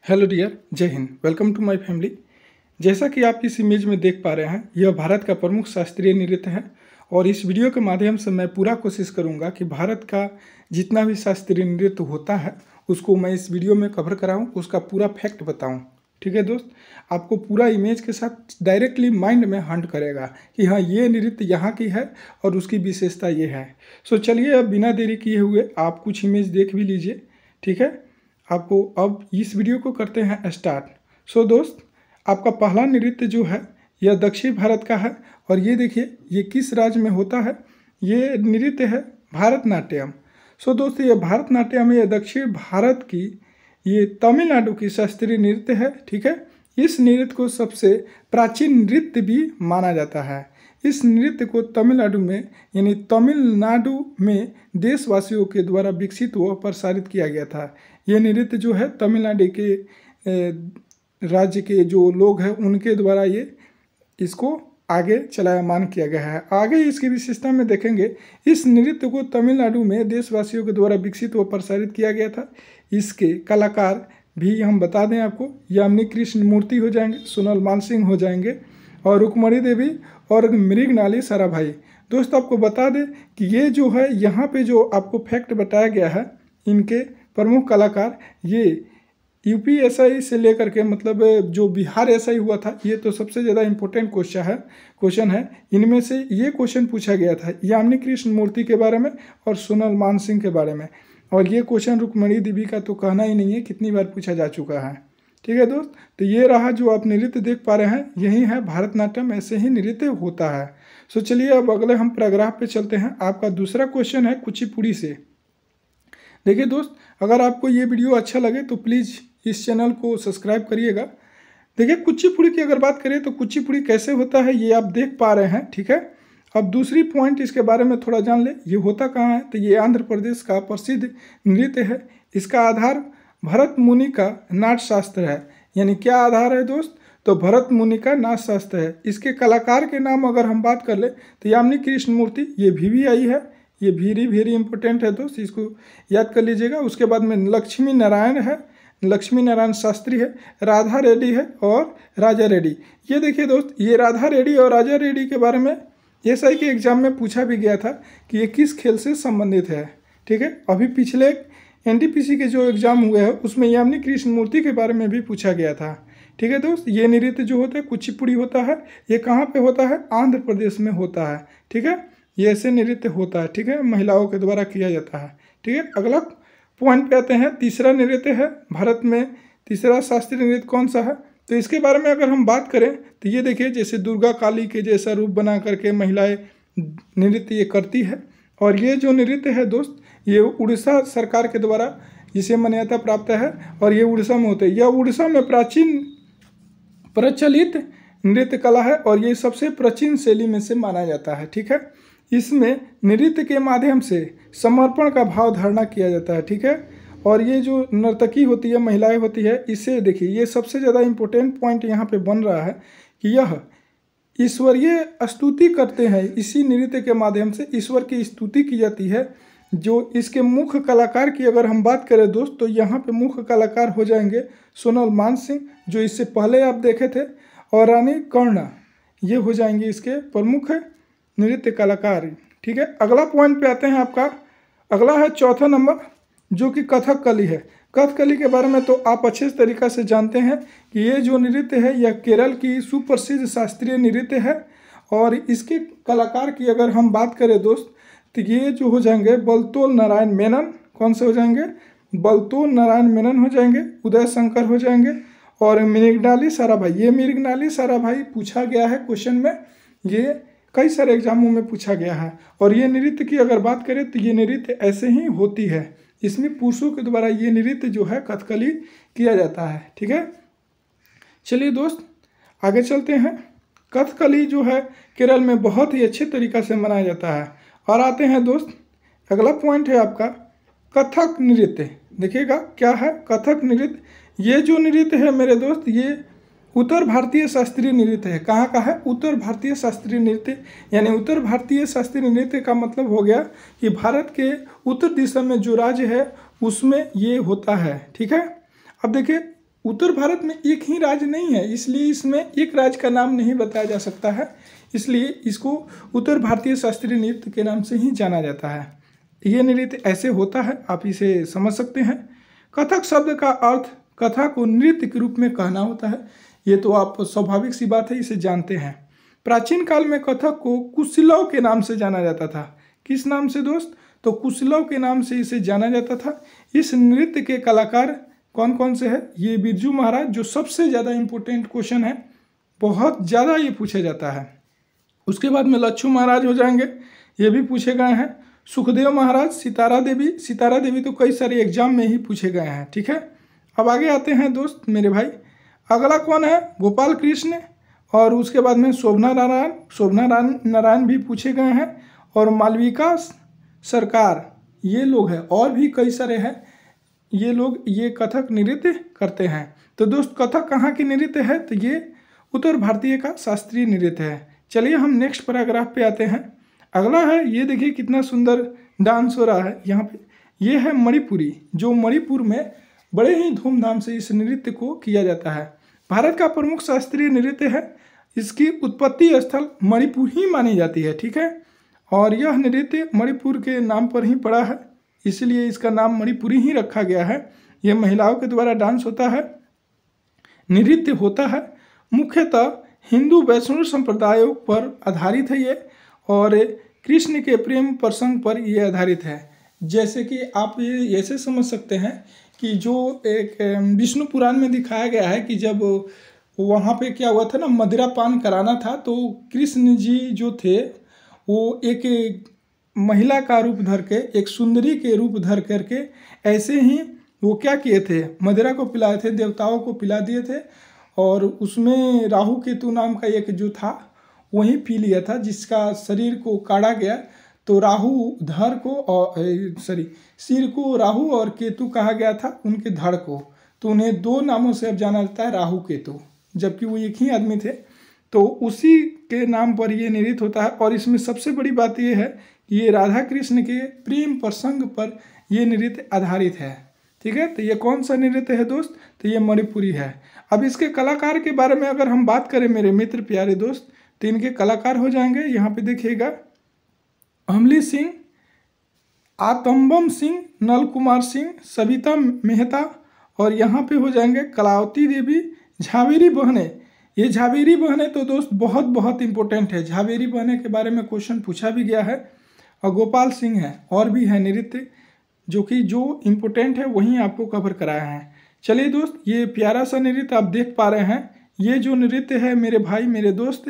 Hello dear, जय हिंद। Welcome to my family. जैसा कि आप इस इमेज में देख पा रहे हैं, यह भारत का प्रमुख शास्त्रीय नृत्य है और इस वीडियो के माध्यम से मैं पूरा कोशिश करूंगा कि भारत का जितना भी शास्त्रीय नृत्य होता है उसको मैं इस वीडियो में कवर कराऊं, उसका पूरा फैक्ट बताऊं। ठीक है दोस्त, आपको पूरा इमेज के साथ डायरेक्टली माइंड में हंट करेगा कि हाँ, ये नृत्य यहाँ की है और उसकी विशेषता ये है। सो चलिए, अब बिना देरी किए हुए आप कुछ इमेज देख भी लीजिए। ठीक है, आपको अब इस वीडियो को करते हैं स्टार्ट। सो दोस्त, आपका पहला नृत्य जो है यह दक्षिण भारत का है और ये देखिए ये किस राज्य में होता है। ये नृत्य है भारतनाट्यम। सो दोस्त, ये भारतनाट्यम यह दक्षिण भारत की, ये तमिलनाडु की शास्त्रीय नृत्य है। ठीक है, इस नृत्य को सबसे प्राचीन नृत्य भी माना जाता है। इस नृत्य को तमिलनाडु में यानी तमिलनाडु में देशवासियों के द्वारा विकसित व प्रसारित किया गया था। ये नृत्य जो है तमिलनाडु के राज्य के जो लोग हैं उनके द्वारा ये इसको आगे चलायमान किया गया है। आगे इसकी विशेषता में देखेंगे। इस नृत्य को तमिलनाडु में देशवासियों के द्वारा विकसित व प्रसारित किया गया था। इसके कलाकार भी हम बता दें आपको, यामिनी कृष्णमूर्ति हो जाएंगे, सोनल मानसिंह हो जाएंगे और रुक्मणी देवी और मृगनाली साराभाई। दोस्त, आपको बता दें कि ये जो है यहाँ पे जो आपको फैक्ट बताया गया है, इनके प्रमुख कलाकार ये यूपीएसआई से लेकर के मतलब जो बिहार एसआई हुआ था, ये तो सबसे ज़्यादा इम्पोर्टेंट क्वेश्चन है। इनमें से ये क्वेश्चन पूछा गया था यामिनी कृष्णमूर्ति के बारे में और सोनल मानसिंह के बारे में। और ये क्वेश्चन रुक्मणी देवी का तो कहना ही नहीं है, कितनी बार पूछा जा चुका है। ठीक है दोस्त, तो ये रहा जो आप नृत्य देख पा रहे हैं, यही है भारतनाट्यम। ऐसे ही नृत्य होता है। सो चलिए अब अगले हम पैराग्राफ पे चलते हैं। आपका दूसरा क्वेश्चन है कुचिपुड़ी से। देखिए दोस्त, अगर आपको ये वीडियो अच्छा लगे तो प्लीज़ इस चैनल को सब्सक्राइब करिएगा। देखिए, कुचिपुड़ी की अगर बात करें तो कुचिपुड़ी कैसे होता है ये आप देख पा रहे हैं। ठीक है, अब दूसरी पॉइंट इसके बारे में थोड़ा जान ले। ये होता कहाँ है, तो ये आंध्र प्रदेश का प्रसिद्ध नृत्य है। इसका आधार भरत मुनि का नाट्य शास्त्र है। यानी क्या आधार है दोस्त, तो भरत मुनि का नाट्य शास्त्र है। इसके कलाकार के नाम अगर हम बात कर ले तो यामिनी कृष्णमूर्ति, ये VVI है। ये वेरी इंपॉर्टेंट है दोस्त, इसको याद कर लीजिएगा। उसके बाद में लक्ष्मी नारायण है, लक्ष्मी नारायण शास्त्री है, राधा रेड्डी है और राजा रेड्डी। ये देखिए दोस्त, ये राधा रेड्डी और राजा रेड्डी के बारे में एसआई के एग्जाम में पूछा भी गया था कि ये किस खेल से संबंधित है। ठीक है, अभी पिछले NTPC के जो एग्जाम हुए हैं उसमें यामिनी कृष्णमूर्ति के बारे में भी पूछा गया था। ठीक है दोस्त, ये नृत्य जो होता है कुचिपुड़ी होता है। ये कहाँ पे होता है, आंध्र प्रदेश में होता है। ठीक है, ये ऐसे नृत्य होता है। ठीक है, महिलाओं के द्वारा किया जाता है। ठीक है, अगला पॉइंट पे आते हैं। तीसरा नृत्य है भारत में, तीसरा शास्त्रीय नृत्य कौन सा है, तो इसके बारे में अगर हम बात करें तो ये देखिए, जैसे दुर्गा काली के जैसा रूप बना करके महिलाएं नृत्य ये करती है। और ये जो नृत्य है दोस्त, ये उड़ीसा सरकार के द्वारा इसे मान्यता प्राप्त है और ये उड़ीसा में होते हैं। यह उड़ीसा में प्राचीन प्रचलित नृत्य कला है और ये सबसे प्राचीन शैली में से माना जाता है। ठीक है, इसमें नृत्य के माध्यम से समर्पण का भाव धारणा किया जाता है। ठीक है, और ये जो नर्तकी होती है, महिलाएं होती है, इसे देखिए, ये सबसे ज़्यादा इम्पोर्टेंट पॉइंट यहाँ पे बन रहा है कि यह ईश्वरीय स्तुति करते हैं। इसी नृत्य के माध्यम से ईश्वर की स्तुति की जाती है। जो इसके मुख्य कलाकार की अगर हम बात करें दोस्त, तो यहाँ पे मुख्य कलाकार हो जाएंगे सोनल मानसिंह, जो इससे पहले आप देखे थे, और रानी कर्णा, ये हो जाएंगे इसके प्रमुख नृत्य कलाकार। ठीक है, अगला पॉइंट पे आते हैं। आपका अगला है चौथा नंबर, जो कि कथकली है। कथकली के बारे में तो आप अच्छे तरीक़ा से जानते हैं कि ये जो नृत्य है यह केरल की सुप्रसिद्ध शास्त्रीय नृत्य है। और इसके कलाकार की अगर हम बात करें दोस्त, तो ये जो हो जाएंगे बलतोल नारायण मेनन। कौन से हो जाएंगे, बलतोल नारायण मेनन हो जाएंगे, उदय शंकर हो जाएंगे और मृगनाली साराभाई। ये मृगनाली साराभाई पूछा गया है क्वेश्चन में, ये कई सारे एग्जामों में पूछा गया है। और ये नृत्य की अगर बात करें तो ये नृत्य ऐसे ही होती है। इसमें पुरुषों के द्वारा ये नृत्य जो है कथकली किया जाता है। ठीक है, चलिए दोस्त आगे चलते हैं। कथकली जो है केरल में बहुत ही अच्छे तरीक़ा से मनाया जाता है। और आते हैं दोस्त, अगला पॉइंट है आपका कथक नृत्य। देखिएगा क्या है कथक नृत्य। ये जो नृत्य है मेरे दोस्त, ये उत्तर भारतीय शास्त्रीय नृत्य है। कहाँ का है, उत्तर भारतीय शास्त्रीय नृत्य। यानी उत्तर भारतीय शास्त्रीय नृत्य का मतलब हो गया कि भारत के उत्तर दिशा में जो राज्य है उसमें ये होता है। ठीक है, अब देखिए उत्तर भारत में एक ही राज्य नहीं है, इसलिए इसमें एक राज्य का नाम नहीं बताया जा सकता है, इसलिए इसको उत्तर भारतीय शास्त्रीय नृत्य के नाम से ही जाना जाता है। ये नृत्य ऐसे होता है, आप इसे समझ सकते हैं। कथक शब्द का अर्थ कथा को नृत्य के रूप में कहना होता है, ये तो आप स्वाभाविक सी बात है, इसे जानते हैं। प्राचीन काल में कथक को कुशलव के नाम से जाना जाता था। किस नाम से दोस्त? तो कुशलव के नाम से इसे जाना जाता था। इस नृत्य के कलाकार कौन कौन से हैं? ये बिरजू महाराज, जो सबसे ज़्यादा इम्पोर्टेंट क्वेश्चन है, बहुत ज़्यादा ये पूछा जाता है। उसके बाद में लच्छू महाराज हो जाएंगे, ये भी पूछे गए हैं। सुखदेव महाराज, सितारा देवी तो कई सारे एग्जाम में ही पूछे गए हैं। ठीक है, अब आगे आते हैं दोस्त मेरे भाई। अगला कौन है? गोपाल कृष्ण, और उसके बाद में शोभना नारायण भी पूछे गए हैं, और मालविका सरकार, ये लोग हैं, और भी कई सारे हैं। ये लोग ये कथक नृत्य करते हैं। तो दोस्त कथक कहाँ की नृत्य है? तो ये उत्तर भारतीय का शास्त्रीय नृत्य है। चलिए हम नेक्स्ट पैराग्राफ पे आते हैं। अगला है, ये देखिए कितना सुंदर डांस हो रहा है यहाँ पे। ये है मणिपुरी, जो मणिपुर में बड़े ही धूमधाम से इस नृत्य को किया जाता है। भारत का प्रमुख शास्त्रीय नृत्य है। इसकी उत्पत्ति स्थल मणिपुर ही मानी जाती है। ठीक है, और यह नृत्य मणिपुर के नाम पर ही पड़ा है, इसलिए इसका नाम मणिपुरी ही रखा गया है। यह महिलाओं के द्वारा डांस होता है, नृत्य होता है। मुख्यतः हिंदू वैष्णव संप्रदायों पर आधारित है ये, और कृष्ण के प्रेम प्रसंग पर यह आधारित है। जैसे कि आप ये ऐसे समझ सकते हैं कि जो एक विष्णु पुराण में दिखाया गया है कि जब वहाँ पे क्या हुआ था ना, मदिरा पान कराना था, तो कृष्ण जी जो थे वो एक महिला का रूप धर के, एक सुंदरी के रूप धर करके ऐसे ही वो क्या किए थे, मदिरा को पिलाए थे, देवताओं को पिला दिए थे, और उसमें राहु केतु नाम का एक जो था वही पी लिया था, जिसका शरीर को काटा गया। तो राहु धड़ को और सिर को राहु और केतु कहा गया था, उनके धड़ को, तो उन्हें दो नामों से अब जाना जाता है, राहु केतु, जबकि वो एक ही आदमी थे। तो उसी के नाम पर ये नृत्य होता है। और इसमें सबसे बड़ी बात ये है कि ये राधा कृष्ण के प्रेम प्रसंग पर ये नृत्य आधारित है। ठीक है, तो ये कौन सा नृत्य है दोस्त? तो ये मणिपुरी है। अब इसके कलाकार के बारे में अगर हम बात करें मेरे मित्र प्यारे दोस्त, तो इनके कलाकार हो जाएंगे, यहाँ पे देखिएगा, अमली सिंह, आतंबम सिंह, नल कुमार सिंह, सविता मेहता, और यहाँ पे हो जाएंगे कलावती देवी, झावेरी बहने। ये झावेरी बहने तो दोस्त बहुत बहुत इंपॉर्टेंट है, झावेरी बहने के बारे में क्वेश्चन पूछा भी गया है। और गोपाल सिंह है, और भी है नृत्य जो इम्पोर्टेंट है वहीं आपको कवर कराया है। चलिए दोस्त, ये प्यारा सा नृत्य आप देख पा रहे हैं। ये जो नृत्य है मेरे भाई मेरे दोस्त,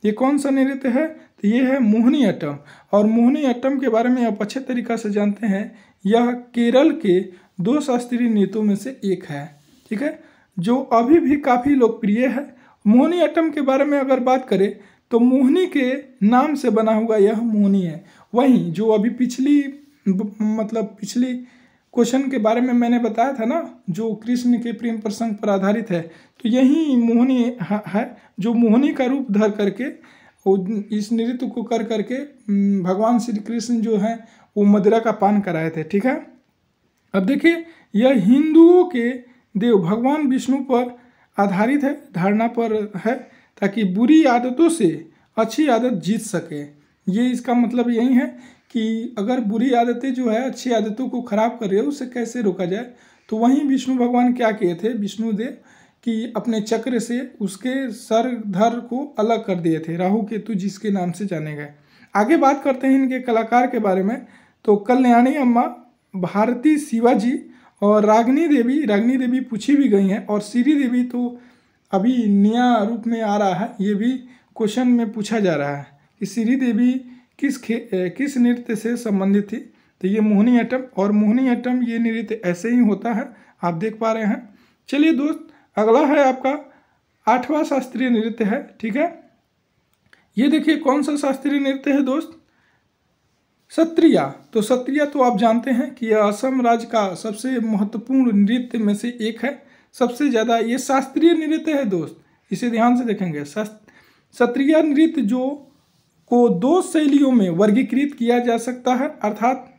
ये कौन सा नृत्य है? तो ये है मोहिनी अट्टम। और मोहिनी अट्टम के बारे में आप अच्छे तरीक़ा से जानते हैं, यह केरल के 2 शास्त्रीय नृत्यों में से एक है। ठीक है, जो अभी भी काफ़ी लोकप्रिय है। मोहिनी अट्टम के बारे में अगर बात करें तो मोहिनी के नाम से बना हुआ यह मोहिनी है। वहीं जो अभी पिछली क्वेश्चन के बारे में मैंने बताया था ना, जो कृष्ण के प्रेम प्रसंग पर आधारित है, तो यही मोहिनी है, जो मोहिनी का रूप धर करके इस नृत्य को कर करके भगवान श्री कृष्ण जो है वो मदिरा का पान कराए थे। ठीक है, अब देखिए, यह हिंदुओं के देव भगवान विष्णु पर आधारित है, धारणा पर है, ताकि बुरी आदतों से अच्छी आदत जीत सके। ये इसका मतलब यही है कि अगर बुरी आदतें जो है अच्छी आदतों को खराब कर रही है, उससे कैसे रोका जाए। तो वहीं विष्णु भगवान क्या किए थे, विष्णुदेव, कि अपने चक्र से उसके सर धड़ को अलग कर दिए थे, राहु केतु जिसके नाम से जाने गए। आगे बात करते हैं इनके कलाकार के बारे में। तो कल्याणी अम्मा, भारती शिवाजी और रागिनी देवी पूछी भी गई हैं। और श्री देवी तो अभी नया रूप में आ रहा है, ये भी क्वेश्चन में पूछा जा रहा है कि श्री देवी किस नृत्य से संबंधित थी। तो ये मोहिनी अट्टम, और मोहिनी अट्टम ये नृत्य ऐसे ही होता है, आप देख पा रहे हैं। चलिए दोस्त, अगला है आपका 8वां शास्त्रीय नृत्य है। ठीक है, ये देखिए कौन सा शास्त्रीय नृत्य है दोस्त? सत्रिया। तो सत्रिया तो आप जानते हैं कि यह असम राज्य का सबसे महत्वपूर्ण नृत्य में से एक है। सबसे ज़्यादा ये शास्त्रीय नृत्य है दोस्त, इसे ध्यान से देखेंगे। सत्रिया नृत्य को 2 शैलियों में वर्गीकृत किया जा सकता है, अर्थात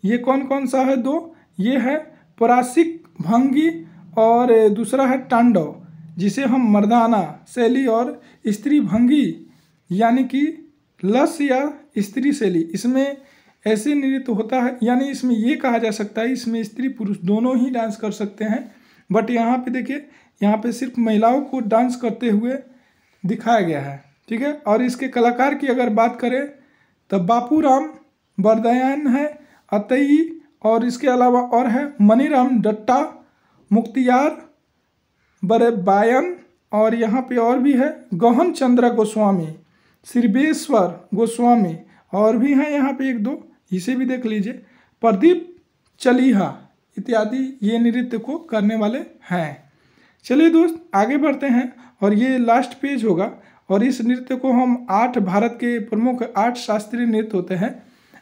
ये कौन कौन सा है? 2, ये है परासिक भंगी और दूसरा है तांडव, जिसे हम मर्दाना शैली और स्त्री भंगी यानी कि लस या स्त्री शैली, इसमें ऐसे नृत्य होता है, यानी इसमें ये कहा जा सकता है इसमें स्त्री पुरुष दोनों ही डांस कर सकते हैं। बट यहाँ पे देखिए, यहाँ पे सिर्फ महिलाओं को डांस करते हुए दिखाया गया है, ठीक है। और इसके कलाकार की अगर बात करें तो बापूराम बरदयान है, अतई, और इसके अलावा और है मनीराम दत्ता, मुख्तियार बरेबायन, और यहाँ पे और भी है गहन चंद्र गोस्वामी, श्रीबेश्वर गोस्वामी, और भी हैं यहाँ पे एक दो, इसे भी देख लीजिए, प्रदीप चलीहा इत्यादि ये नृत्य को करने वाले हैं। चलिए दोस्त आगे बढ़ते हैं, और ये लास्ट पेज होगा। और इस नृत्य को हम 8 भारत के प्रमुख 8 शास्त्रीय नृत्य होते हैं।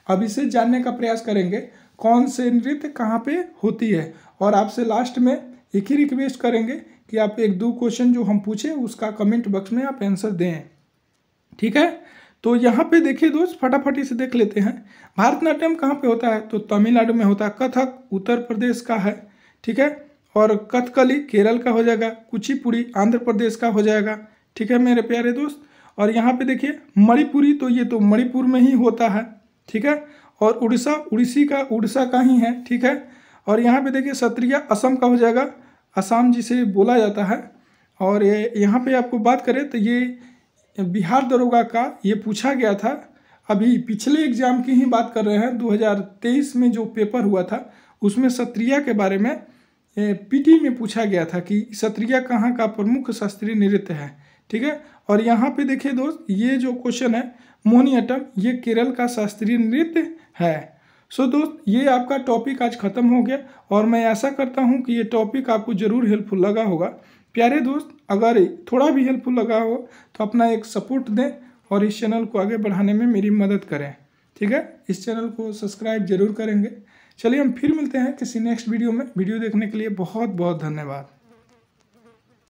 अब इसे जानने का प्रयास करेंगे कौन से नृत्य कहाँ पे होती है। और आपसे लास्ट में एक ही रिक्वेस्ट करेंगे कि आप 1-2 क्वेश्चन जो हम पूछे उसका कमेंट बॉक्स में आप आंसर दें, ठीक है। तो यहाँ पे देखिए दोस्त, फटाफट इसे देख लेते हैं। भारतनाट्यम कहाँ पे होता है, तो तमिलनाडु में होता है। कथक उत्तर प्रदेश का है, ठीक है। और कथकली केरल का हो जाएगा। कुचिपुड़ी आंध्र प्रदेश का हो जाएगा, ठीक है मेरे प्यारे दोस्त। और यहाँ पे देखिए मणिपुरी, तो ये तो मणिपुर में ही होता है, ठीक है। और उड़ीसा का ही है, ठीक है। और यहाँ पे देखिए सत्रिया असम का हो जाएगा, असम जिसे बोला जाता है। और यहाँ पे आपको बात करें तो ये बिहार दरोगा का ये पूछा गया था, अभी पिछले एग्जाम की ही बात कर रहे हैं, 2023 में जो पेपर हुआ था उसमें सत्रिया के बारे में पीटी में पूछा गया था कि सत्रिया कहाँ का प्रमुख शास्त्रीय नृत्य है, ठीक है। और यहाँ पे देखिए दोस्त, ये जो क्वेश्चन है मोहिनीअट्टम, ये केरल का शास्त्रीय नृत्य है। सो दोस्त ये आपका टॉपिक आज ख़त्म हो गया, और मैं आशा करता हूँ कि ये टॉपिक आपको ज़रूर हेल्पफुल लगा होगा। प्यारे दोस्त अगर थोड़ा भी हेल्पफुल लगा हो तो अपना एक सपोर्ट दें और इस चैनल को आगे बढ़ाने में मेरी मदद करें, ठीक है। इस चैनल को सब्सक्राइब जरूर करेंगे। चलिए हम फिर मिलते हैं किसी नेक्स्ट वीडियो में। वीडियो देखने के लिए बहुत बहुत धन्यवाद।